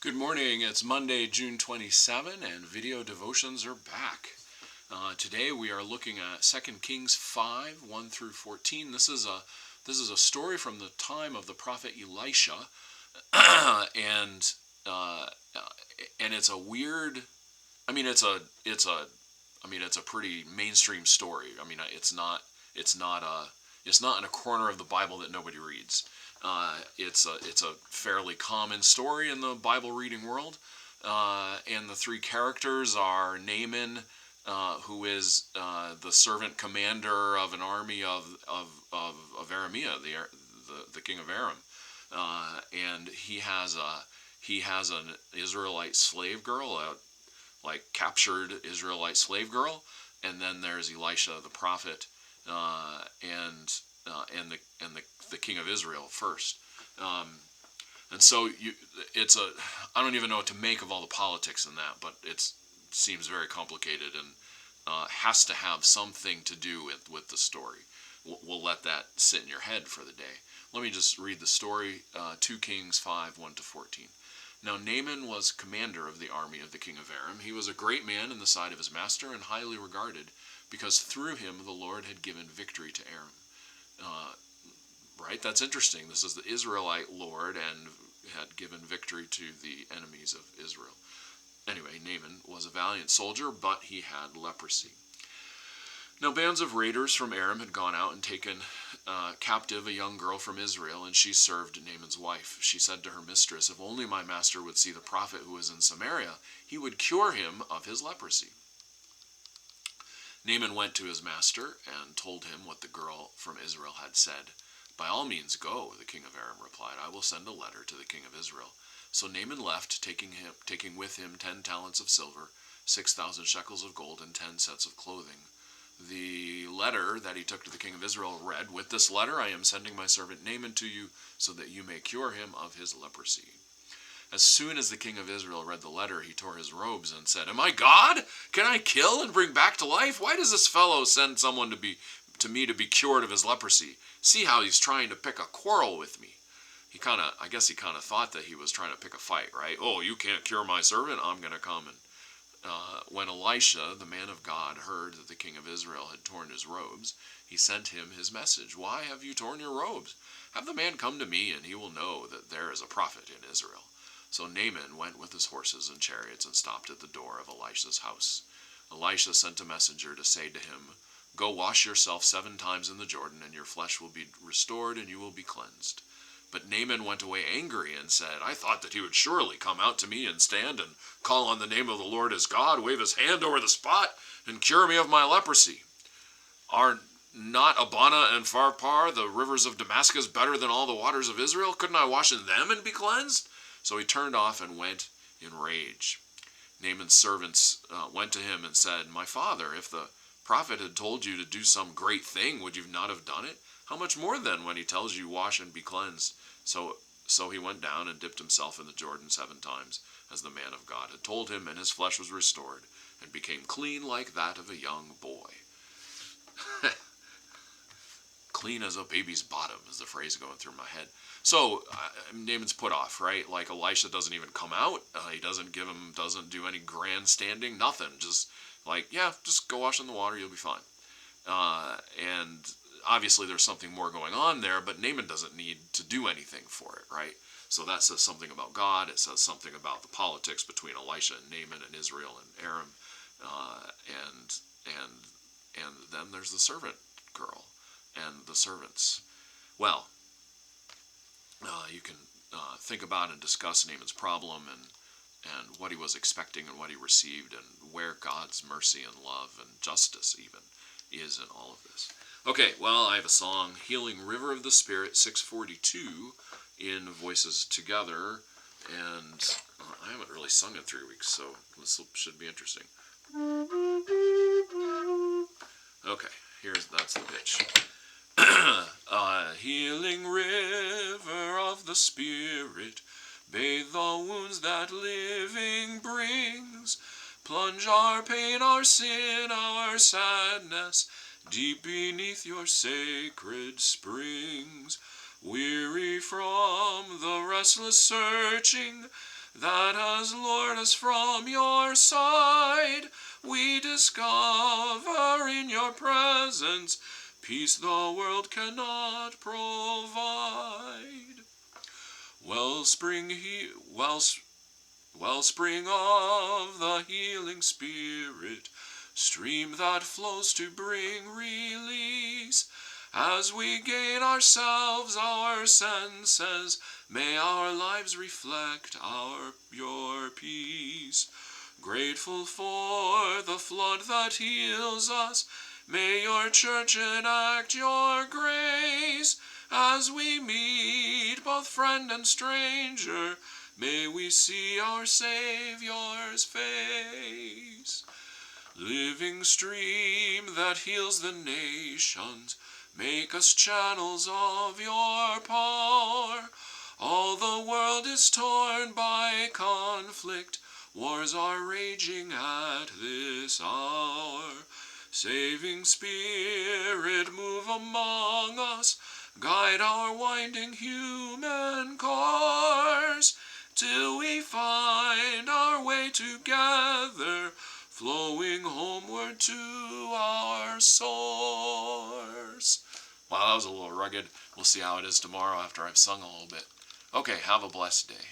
Good morning. It's Monday, June 27, and video devotions are back. Today we are looking at 2 Kings 5, 1 through 14. This is a story from the time of the prophet Elisha, and uh, and it's a weird. I mean, it's a pretty mainstream story. I mean, it's not a it's not in a corner of the Bible that nobody reads. It's a fairly common story in the Bible reading world, and the three characters are Naaman, who is the servant commander of an army of Aramea, the king of Aram, and he has an Israelite slave girl, captured Israelite slave girl, and then there's Elisha the prophet, and the king of Israel first. And so I don't even know what to make of all the politics in that, but it seems very complicated and has to have something to do with the story. We'll let that sit in your head for the day. Let me just read the story, 2 Kings 5, 1 to 14. Now Naaman was commander of the army of the king of Aram. He was a great man in the sight of his master and highly regarded, because through him the Lord had given victory to Aram. Right? That's interesting. This is the Israelite Lord and had given victory to the enemies of Israel. Anyway, Naaman was a valiant soldier, but he had leprosy. Now bands of raiders from Aram had gone out and taken captive a young girl from Israel, and she served Naaman's wife. She said to her mistress, "If only my master would see the prophet who is in Samaria, he would cure him of his leprosy." Naaman went to his master and told him what the girl from Israel had said. "By all means go," the king of Aram replied. "I will send a letter to the king of Israel." So Naaman left, taking with him 10 talents of silver, 6,000 shekels of gold, and 10 sets of clothing. The letter that he took to the king of Israel read, "With this letter I am sending my servant Naaman to you, so that you may cure him of his leprosy." As soon as the king of Israel read the letter, he tore his robes and said, "Am I God? Can I kill and bring back to life? Why does this fellow send someone to me to be cured of his leprosy? See how he's trying to pick a quarrel with me." I guess he kind of thought that he was trying to pick a fight, right? "Oh, you can't cure my servant, I'm going to come." And when Elisha, the man of God, heard that the king of Israel had torn his robes, he sent him his message. "Why have you torn your robes? Have the man come to me, and he will know that there is a prophet in Israel." So Naaman went with his horses and chariots and stopped at the door of Elisha's house. Elisha sent a messenger to say to him, "Go wash yourself 7 times in the Jordan, and your flesh will be restored, and you will be cleansed." But Naaman went away angry and said, "I thought that he would surely come out to me and stand and call on the name of the Lord his God, wave his hand over the spot, and cure me of my leprosy. Are not Abana and Pharpar, the rivers of Damascus, better than all the waters of Israel? Couldn't I wash in them and be cleansed?" So he turned off and went in rage. Naaman's servants went to him and said, "My father, if the prophet had told you to do some great thing, would you not have done it? How much more then when he tells you, 'Wash and be cleansed'?" So he went down and dipped himself in the Jordan 7 times, as the man of God had told him, and his flesh was restored and became clean like that of a young boy. Clean as a baby's bottom is the phrase going through my head. So Naaman's put off, right? Like Elisha doesn't even come out. He doesn't do any grandstanding, nothing. Just like, yeah, just go wash in the water, you'll be fine. And obviously there's something more going on there, but Naaman doesn't need to do anything for it, right? So that says something about God. It says something about the politics between Elisha and Naaman and Israel and Aram, and then there's the servant girl and the servants. Well, you can think about and discuss Naaman's problem and what he was expecting and what he received, and where God's mercy and love and justice even is in all of this. Okay, well, I have a song, Healing River of the Spirit, 642, in Voices Together, and I haven't really sung in 3 weeks, so this should be interesting. Okay, that's the pitch. Healing river of the Spirit, bathe the wounds that living brings. Plunge our pain, our sin, our sadness deep beneath your sacred springs. Weary from the restless searching, that has lured us from your side. We discover in your presence peace the world cannot provide. Wellspring of the healing Spirit, stream that flows to bring release. As we gain ourselves, our senses, may our lives reflect your peace. Grateful for the flood that heals us, may your church enact your grace. As we meet both friend and stranger, may we see our Savior's face. Living stream that heals the nations, make us channels of your power. All the world is torn by conflict, wars are raging at this hour. Saving Spirit, move among us, guide our winding human course, till we find our way together, flowing homeward to our source. Wow, that was a little rugged. We'll see how it is tomorrow after I've sung a little bit. Okay, have a blessed day.